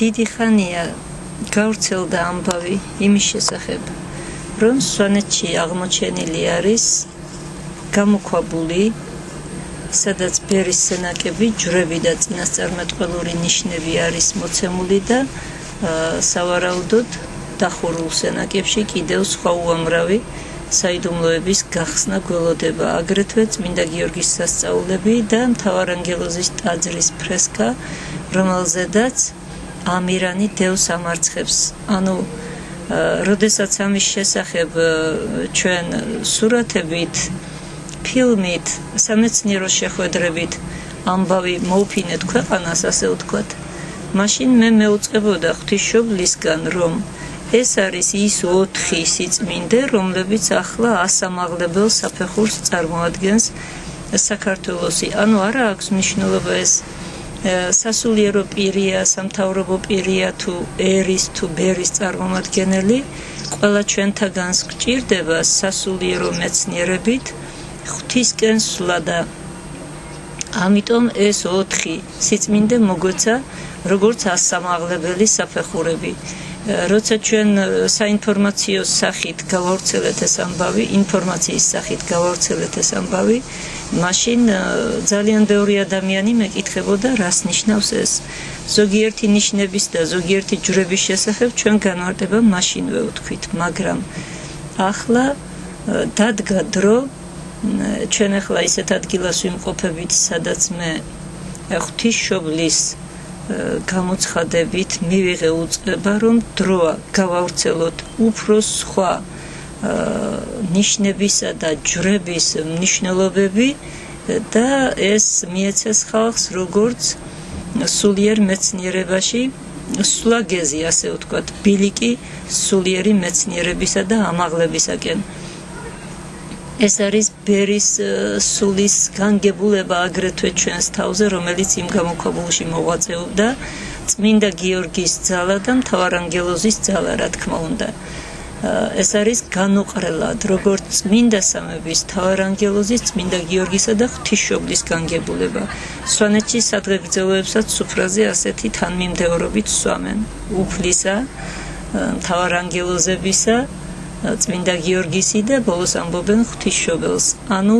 დიდი ხანია გავრცელდა ამბავი იმის შესახებ, რომ სვანეთში აღმოჩენილი არის გამოქვაბული, სადაც ბერის სენაკები, ჯვრები და წინასწარმეტყველური ნიშნები არის მოცემული და სავარაუდოდ დახურულ სენაკებში კიდევ სხვა უამრავი საიდუმლოების გახსნა გველოდება, აგრეთვე წმინდა გიორგის სასწაულები და მთავარანგელოზის ტაძრის ფრესკა, რომელზედაც ამირანი დევს ამარცხებს. ანუ როდესაც ამის შესახებ ჩვენ სურათებით, ფილმით, სამეცნიერო შეხვედრებით ამბავი მოუფინეთ ქვეყანას, ასე ვთქვათ, მაშინ მე მეუწყებოდა ღვთისმშობლისგან, რომ ეს არის ის 4 სიწმინდე, რომლებიც ახლა ასამაღლებელ საფეხურს წარმოადგენს საქართველოსი. ანუ არა აქვს მნიშვნელობა ეს სასულიერო პირია, სამთავრობო პირია თუ ერის თუ ბერის წარმომადგენელი, ყველა ჩვენთაგანს გჭირდება სასულიერო მეცნიერებით ღვთისკენ სვლა და ამიტომ ეს 4 სიწმინდე მოგვეცა როგორც ასამაღლებელი საფეხურები. როცა ჩვენ საინფორმაციო სახით გავავრცელეთ ეს ამბავი, ინფორმაციის სახით გავავრცელეთ ეს ამბავი, მაშინ ძალიან ბევრი ადამიანი მეკითხებოდა, რას ნიშნავს ეს. ზოგიერთი ნიშნების და ზოგიერთი ჯვრების შესახებ ჩვენ განმარტება მაშინვე ვთქვით, მაგრამ ახლა დადგა დრო, ჩვენ ახლა ისეთ ადგილას ვიმყოფებით, სადაც მე ღვთისმშობლის გამოცხადებით მივიღე უწყება, რომ დროა გავავრცელოთ უფრო სხვა ნიშნებისა და ჯვრების მნიშვნელობები და ეს მიეცეს ხალხს როგორც სულიერ მეცნიერებაში სულაგეზი, ასე ვთქვათ, ბილიკი სულიერი მეცნიერებისა და ამაღლებისაკენ. ეს არის ბერის სულის განგებულება აგრეთვე ჩვენს თავზე, რომელიც იმ გამოქვაბულში მოღვაწეობდა წმინდა გიორგის ძალა და მთავარანგელოზის ძალა, რა თქმა უნდა. ეს არის განუყრელად, როგორც წმინდა სამების, მთავარანგელოზის, წმინდა გიორგისა და ღვთისმშობლის განგებულება. სვანეთში სადღეგრძელოებსაც სუფრაზე ასეთი თანმიმდევრობით სვამენ. უფლისა, მთავარანგელოზებისა, წმინდა გიორგისი და ბოლოს ამბობენ ღვთისმშობელს. ანუ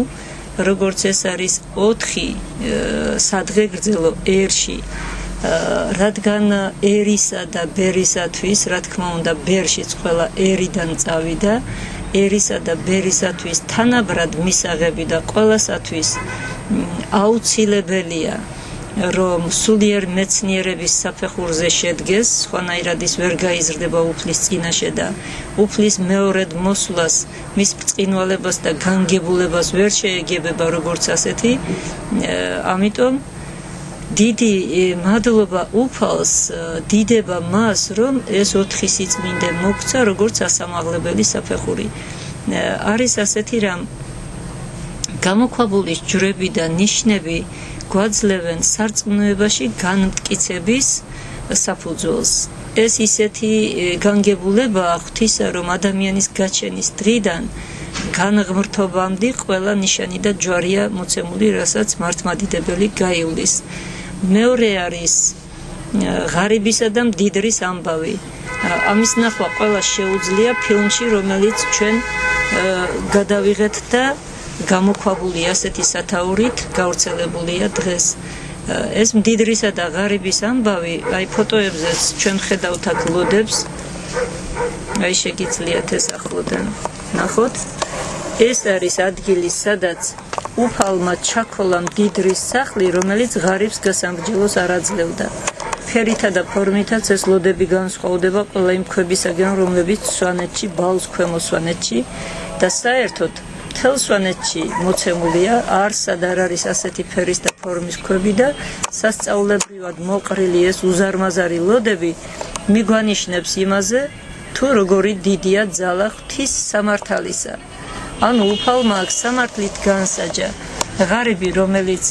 როგორც ეს არის 4 სადღეგრძელო ერში, რადგან ერისა და ბერისათვის, რა თქმა უნდა, ბერშიც ყველა ერიდან წავიდა, ერისა და ბერისათვის თანაბრად მისაღები და ყველასათვის აუცილებელია, რომ სულიერ მეცნიერების საფეხურზე შედგეს, სხვანაირად ის ვერ გაიზრდება უფლის წინაშე და უფლის მეორედ მოსვლას, მის ბრწყინვალებას და განგებულებას ვერ შეეგებება როგორც ასეთი. ამიტომ დიდი მადლობა უფალს, დიდება მას, რომ ეს 4 სიწმინდე მოგცა როგორც ასამაღლებელი საფეხური. არის ასეთი რამ, გამოქვაბულის ჯვრები და ნიშნები გვაძლევენ სარწმუნოებაში განმტკიცების საფუძველს. ეს ისეთი განგებულებაა ღვთისა, რომ ადამიანის გაჩენის დღიდან განღმრთობამდე ყველა ნიშანი და ჯვარია მოცემული, რასაც მართლმადიდებელი გაივლის. მეორე არის ღარიბისა და მდიდრის ამბავი. ამის ნახვა ყველა შეუძლია ფილმში, რომელიც ჩვენ გადავიღეთ და გამოქვაბული ასეთი სათაურით გავრცელებულია დღეს. ეს მდიდრისა და ღარიბის ამბავი, აი ფოტოებზეც ჩვენ ხედავთ აქ ლოდებს, აი შეგიძლიათ ეს ახლოდან ნახოთ. ეს არის ადგილი, სადაც უფალმა ჩაქოლა მდიდრის სახლი, რომელიც ღარიბს გასამრჯელოს არ აძლევდა. ფერითა და ფორმითაც ეს ლოდები განსხვავდება ყველა იმ ქვებისაგან, რომლებიც სვანეთში, ბალს ქვემო სვანეთში და საერთოდ მთელ სვანეთში მოცემულია, არსად არ არის ასეთი ფერის და ფორმის ქვები და სასწაულებრივად მოყრილი ეს უზარმაზარი ლოდები მიგვანიშნებს იმაზე, თუ როგორი დიდია ძალა ღვთის სამართალისა. ანუ უფალმა აქ სამართლით განსაჯა ღარიბი, რომელიც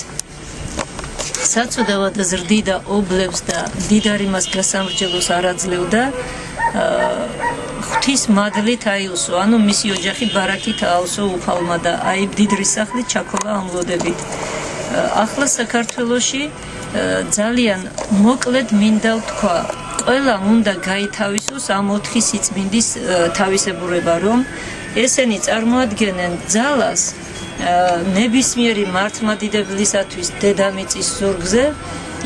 საწოდავად ზრდიდა ობლებს და დიდარი მას გასამრჯელოს არ აძლევდა, ღვთის მადლით აიუსო, ანუ მისი ოჯახი ბარაქით აავსო უფალმა და აი მდიდრის სახლი ჩაქოლა ამ ლოდებით. ახლა საქართველოში ძალიან მოკლედ მინდა ვთქვა, ყველამ უნდა გაითავისოს ამ 4 სიწმინდის თავისებურება, რომ ესენი წარმოადგენენ ძალას ნებისმიერი მართლმადიდებლისათვის დედამიწის ზურგზე,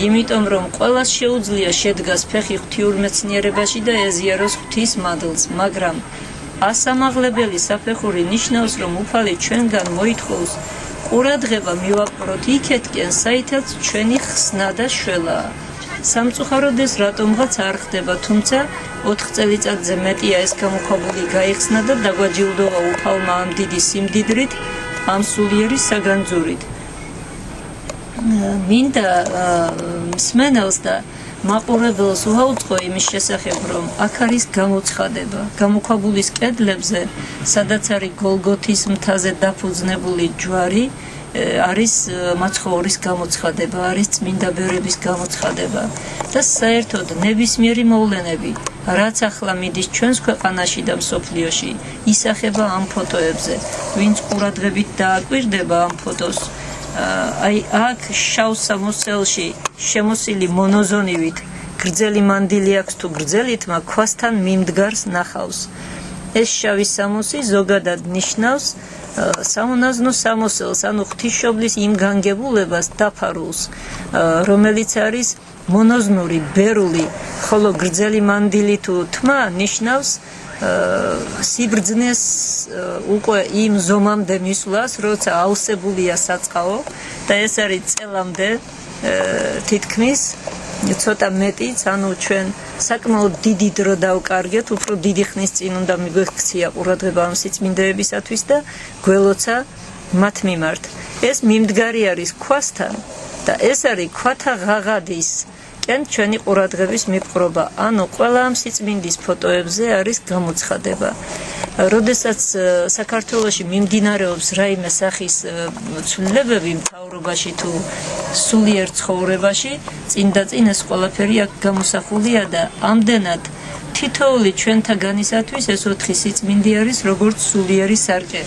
იმიტომ რომ ყველას შეუძლია შედგას ფეხი ღვთიურმეცნიერებაში და ეზიაროს ღვთის მადლს, მაგრამ ასამაღლებელი საფეხური ნიშნავს, რომ უფალი ჩვენგან მოითხოვს ყურადღება მივაპყროთ იქეთკენ, საითაც ჩვენი ხსნა და შველაა. სამწუხაროდ ეს რატომღაც არ ხდება, თუმცა 4 წელიწადზე მეტია ეს გამოქვაბული გაიხსნა და დაგვაჯილდოვა უფალმა ამ დიდი სიმდიდრით, ამ სულიერი საგანძურით. მინდა მსმენელს და მაყურებელს ვაუწყო იმის შესახებ, რომ აქ არის გამოცხადება გამოქვაბულის კედლებზე, სადაც არის გოლგოთის მთაზე დაფუძნებული ჯვარი, არის მაცხოვრის გამოცხადება, არის წმინდა ბერების გამოცხადება და საერთოდ ნებისმიერი მოვლენები, რაც ახლა მიდის ჩვენს ქვეყანაში და მსოფლიოში, ისახება ამ ფოტოებზე. ვინც ყურადღებით დააკვირდება ამ ფოტოს, აი აქ შავ სამოსელში შემოსილი მონოზონივით გრძელი მანდილი აქვს თუ გრძელითმა ქვასთან მიმდგარს ნახავს. ეს შავი სამოსი ზოგადად ნიშნავს სამონაზნო სამოსელს, ანუ ღვთისმშობლის იმ განგებულებას დაფარულს, რომელიც არის მონოზნური, ბერული, ხოლო გრძელი მანდილი თუ თმა ნიშნავს სიბრძნეს უკვე იმ ზომამდე მისვლას, როცა ავსებულია საწყაო და ეს არის წელამდე თითქმის ცოტა მეტიც, ანუ ჩვენ საკმაოდ დიდი დრო დავკარგეთ, უფრო დიდი ხნის წინ უნდა მიგვექცია ყურადღება ამ სიწმინდეებისათვის და გველოცა მათ მიმართ. ეს მიმდგარი არის ქვასთან და ეს არის ქვათა ღაღადის კენ ჩვენი ყურადღების მიპყრობა, ანუ ყველა ამ სიწმინდის ფოტოებზე არის გამოცხადება. როდესაც საქართველოში მიმდინარეობს რაიმე სახის ცვლილებები მთავრობაში თუ სულიერ ცხოვრებაში, წინ და წინ ეს ყველაფერი აქ გამოსახულია და ამდენად თითოეული ჩვენთაგანისათვის ეს 4 სიწმინდი არის როგორც სულიერი სარკე.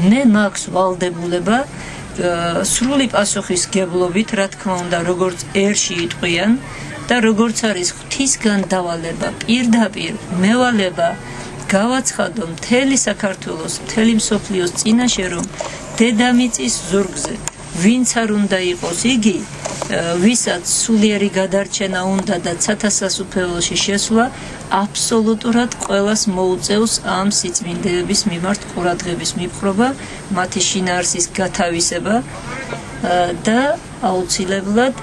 მე მაქვს ვალდებულება სრული პასუხისგებლობით, რა თქმა უნდა, როგორც ერში იტყვიან და როგორც არის ღვთისგან დავალება, პირდაპირ მევალება გავაცხადო მთელი საქართველოს, მთელი მსოფლიოს წინაშე, რომ დედამიწის ზურგზე ვინც არ უნდა იყოს იგი, ვისაც სულიერი გადარჩენა უნდა და ცათა სასუფეველში შესვლა, აბსოლუტურად ყველას მოუწევს ამ სიწმინდეების მიმართ ყურადღების მიპყრობა, მათი შინაარსის გათავისება და აუცილებლად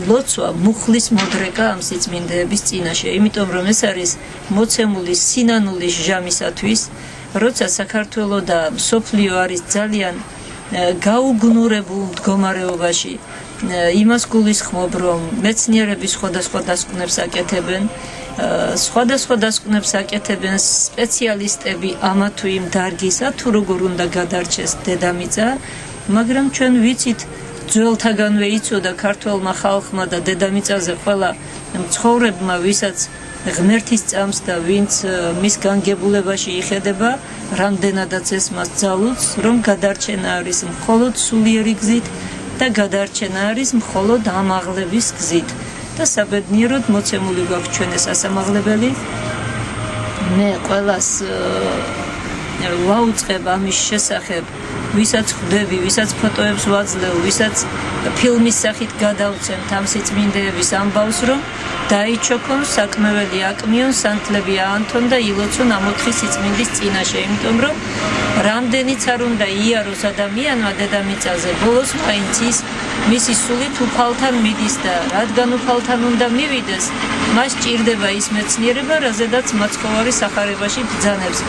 ლოცვა, მუხლის მოდრეკა ამ სიწმინდეების წინაშე, იმიტომ რომ ეს არის მოცემული სინანულის ჟამისათვის, როცა საქართველო და მსოფლიო არის ძალიან გაუგნურებულ მდგომარეობაში, იმას გულისხმობ, რომ მეცნიერები სხვადასხვა დასკვნებს აკეთებენ, სხვადასხვა დასკვნებს აკეთებენ სპეციალისტები ამა თუ იმ დარგისა, თუ როგორ უნდა გადარჩეს დედამიწა, მაგრამ ჩვენ ვიცით, ძველთაგანვე იცოდა ქართველმა ხალხმა და დედამიწაზე ყველა მცხოვრებმა, ვისაც ღმერთის წამს და ვინც მის განგებულებაში იხედება, რამდენადაც ეს მას ძალუძს, რომ გადარჩენა არის მხოლოდ სულიერი გზით და გადარჩენა არის მხოლოდ ამაღლების გზით. და საბედნიეროდ მოცემული გვაქვს ჩვენ ეს ასამაღლებელი. მე ყველას ვაუწყებ ამის შესახებ, ვისაც ხვდები, ვისაც ფოტოებს ვაძლევ, ვისაც ფილმის სახით გადავცემთ ამ სიწმინდეების ამბავს, რომ დაიჩოქონ, საკმეველი აკმიონ, სანთლები აანთონ და ილოცონ ამ 4 სიწმინდის წინაშე, იმიტომ რომ რამდენიც არ უნდა იაროს ადამიანმა დედამიწაზე, ბოლოს მაინც ის მისი სულით უფალთან მიდის და რადგან უფალთან უნდა მივიდეს, მას ჭირდება ის მეცნიერება, რაზედაც მაცხოვარი სახარებაში ბრძანებს.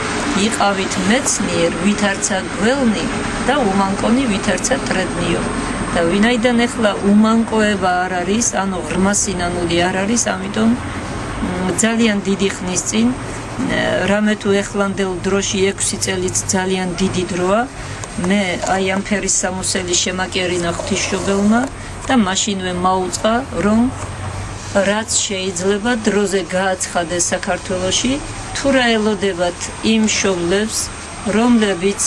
იყავით მეცნიერ, ვითარცა გველნი და უმანკონი ვითარცა ტრედნიო. და ვინაიდან ახლა უმანკოება არ არის, ანუ ღრმა სინანული არ არის, ამიტომ ძალიან დიდი ხნის წინ, რამე თუ ეხლანდელ დროში 6 წელიც ძალიან დიდი დროა, მე აი ამ ფერის სამოსელი შემაკერინა ღვთისმშობელმა და მაშინვე მაუწყა, რომ რაც შეიძლება დროზე გააცხადეს საქართველოში, თუ რა ელოდებათ იმ მშობლებს, რომლებიც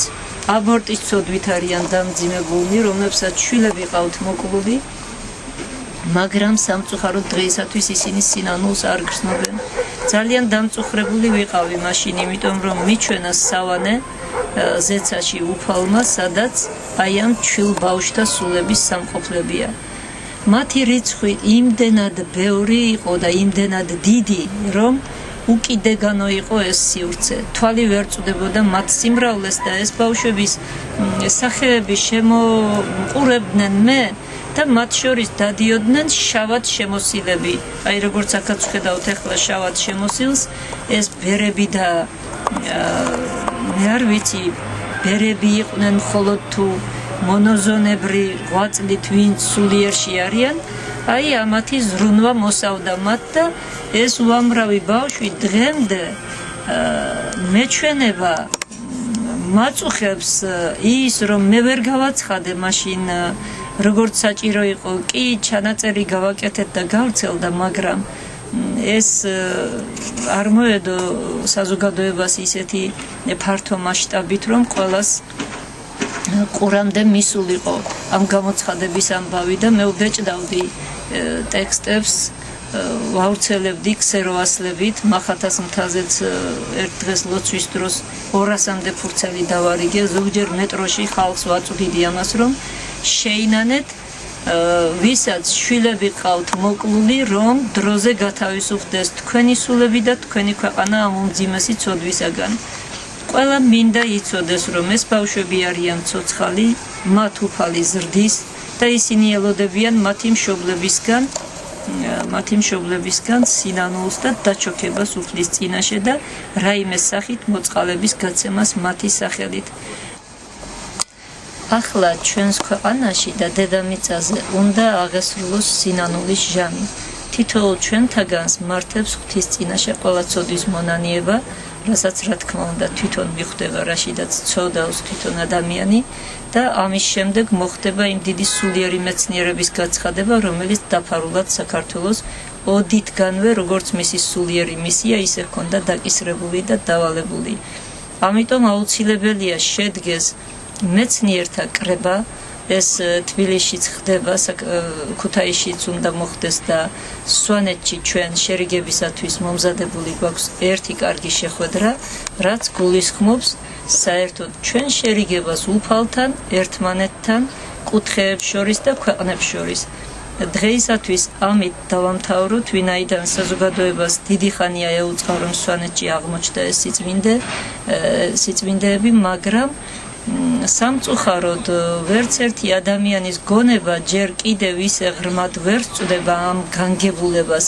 აბორტის ცოდვით არიან დამძიმებულნი, რომლებსაც შვილები ყავთ მოკლული, მაგრამ სამწუხაროდ დღეისათვის ისინი სინანულს არ გრძნობენ. ძალიან დამწუხრებული ვიყავი მაშინ, იმიტომ რომ მიჩვენა სავანე ზეცაში უფალმა, სადაც აი ამ ჩვილ ბავშვთა სულების სამყოფლებია. მათი რიცხვი იმდენად ბევრი იყო და იმდენად დიდი, რომ უკიდეგანო იყო ეს სივრცე. თვალი ვერ წვდებოდა მათ სიმრავლეს და ეს ბავშვების სახეები შემოყურებდნენ მე და მათ შორის დადიოდნენ შავად შემოსილები. აი როგორც აქაც ვხედავთ ახლა შავად შემოსილს, ეს ბერები და მე არ ვიცი, ბერები იყვნენ მხოლოდ თუ მონოზონებრი ღვაწლით ვინც სულიერში არიან, აი ამათი ზრუნვა მოსავდა მათ და ეს უამრავი ბავშვი დღემდე მეჩვენება მაწუხებს ის, რომ მე ვერ გავაცხადე მაშინ როგორც საჭირო იყო, კი ჩანაწერი გავაკეთეთ და გავრცელდა, მაგრამ ეს არ მოედო საზოგადოებას ისეთი ფართო მასშტაბით, რომ ყველას ყურამდე მისულიყო ამ გამოცხადების ამბავი და მე ვბეჭდავდი ტექსტებს, ვავრცელებდი ქსეროასლებით, მახათას მთაზეც ერთ დღეს ლოცვის დროს 200-მდე ფურცელი დავარიგე, ზოგჯერ მეტროში ხალხს ვაწვდიდი ამას, რომ შეინანეთ ვისაც შვილები ყავთ მოკლული, რომ დროზე გათავისუფლდეს თქვენი სულები და თქვენი ქვეყანა ამ უმძიმესი ცოდვისაგან. ყველა მინდა იცოდეს, რომ ეს ბავშვები არიან ცოცხალი, მათ უფალი ზრდის და ისინი ელოდებიან მათი მშობლებისგან სინანულს და დაჩოქებას უფლის წინაშე და რაიმე სახით მოწყალების გაცემას მათი სახელით. ახლა ჩვენს ქვეყანაში და დედამიწაზე უნდა აღესრულოს სინანულის ჟამი. თითოეულ ჩვენთაგანს მართებს ღვთის წინაშე ყველა ცოდვის მონანიება, რასაც რა თქმა უნდა თვითონ მიხვდება, რაშიდაც ცოდავს თვითონ ადამიანი და ამის შემდეგ მოხდება იმ დიდი სულიერი მეცნიერების გაცხადება, რომელიც დაფარულად საქართველოს ოდითგანვე როგორც მისი სულიერი მისია, ისე ჰქონდა დაკისრებული და დავალებული. ამიტომ აუცილებელია შედგეს მეცნიერთა კრება, ეს თბილისშიც ხდება, ქუთაისშიც უნდა მოხდეს და სვანეთში ჩვენ შერიგებისათვის მომზადებული გვაქვს ერთი კარგი შეხვედრა, რაც გულისხმობს საერთოდ ჩვენ შერიგებას უფალთან, ერთმანეთთან, კუთხეებს შორის და ქვეყნებს შორის. დღეისათვის ამით დავამთავროთ, ვინაიდან საზოგადოებას დიდი ხანია ეუწყა, რომ სვანეთში აღმოჩნდა ეს სიწმინდეები, მაგრამ სამწუხაროდ ვერც ერთი ადამიანის გონება ჯერ კიდევ ისე ღრმად ვერ სწვდება ამ განგებულებას,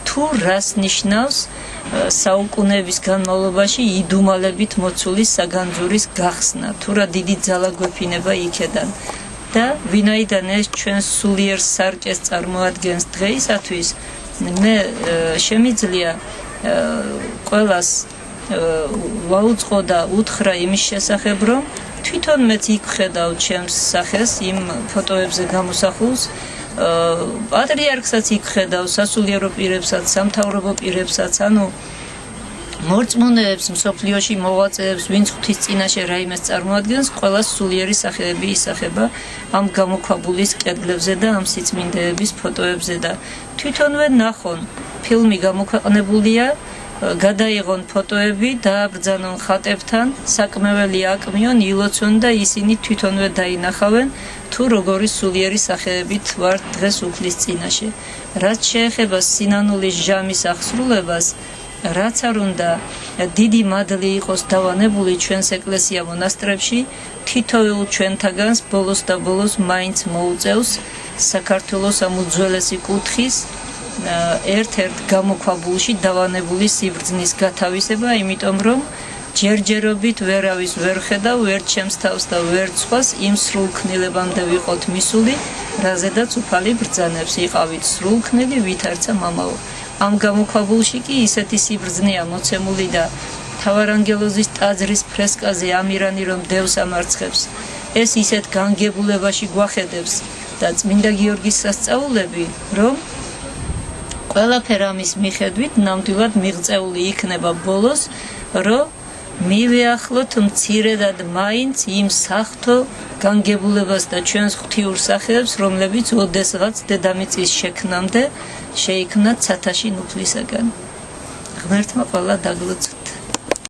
თუ რას ნიშნავს საუკუნეების განმავლობაში იდუმალებით მოცული საგანძურის გახსნა, თუ რა დიდი ძალა გვეფინება იქედან. და ვინაიდან ეს ჩვენს სულიერ სარკეს წარმოადგენს დღეისათვის, მე შემიძლია ყველას ვაუწყო და უთხრა იმის შესახებ, რომ თვითონ მეც იქ ვხედავ ჩემს სახეს იმ ფოტოებზე გამოსახულს, პატრიარქსაც იქ ვხედავ, სასულიერო პირებსაც, სამთავრობო პირებსაც, ანუ მორწმუნეებს, მსოფლიოში მოღვაწეებს, ვინც ღვთის წინაშე რაიმეს წარმოადგენს, ყველას სულიერი სახეები ისახება ამ გამოქვაბულის კედლებზე და ამ სიწმინდეების ფოტოებზე და თვითონვე ნახონ, ფილმი გამოქვეყნებულია, გადაიღონ ფოტოები, დააბრძანონ ხატებთან, საკმეველი აკმიონ, ილოცონ და ისინი თვითონვე დაინახავენ, თუ როგორი სულიერი სახეებით ვართ დღეს უფლის წინაშე. რაც შეეხება სინანულის ჟამის აღსრულებას, რაც არ უნდა დიდი მადლი იყოს დავანებული ჩვენს ეკლესია მონასტრებში, თითოეულ ჩვენთაგანს ბოლოს და ბოლოს მაინც მოუწევს საქართველოს ამ უძველესი კუთხის ერთ-ერთ გამოქვაბულში დავანებული სიბრძნის გათავისება, იმიტომ რომ ჯერჯერობით ვერავის ვერ ხედავ, ვერ ჩემს თავს და ვერ სხვას იმ სრულქნილებამდე ვიყოთ მისული, რაზედაც უფალი ბრძანებს, იყავით სრულქნილი, ვითარცა მამაო. ამ გამოქვაბულში კი ისეთი სიბრძნეა მოცემული და მთავარანგელოზის ტაძრის ფრესკაზე ამირანი რომ დევს ამარცხებს, ეს ისეთ განგებულებაში გვახედებს და წმინდა გიორგის სასწაულები, რომ ყველაფერ ამის მიხედვით ნამდვილად მიღწეული იქნება ბოლოს, რომ მივეახლოთ მცირედად მაინც იმ საღვთო განგებულებას და ჩვენს ღვთიურ სახეებს, რომლებიც ოდესღაც დედამიწის შექმნამდე შეიქმნათ ცათაში ნუფლისაგან. ღმერთმა ყველა დაგლოცოთ.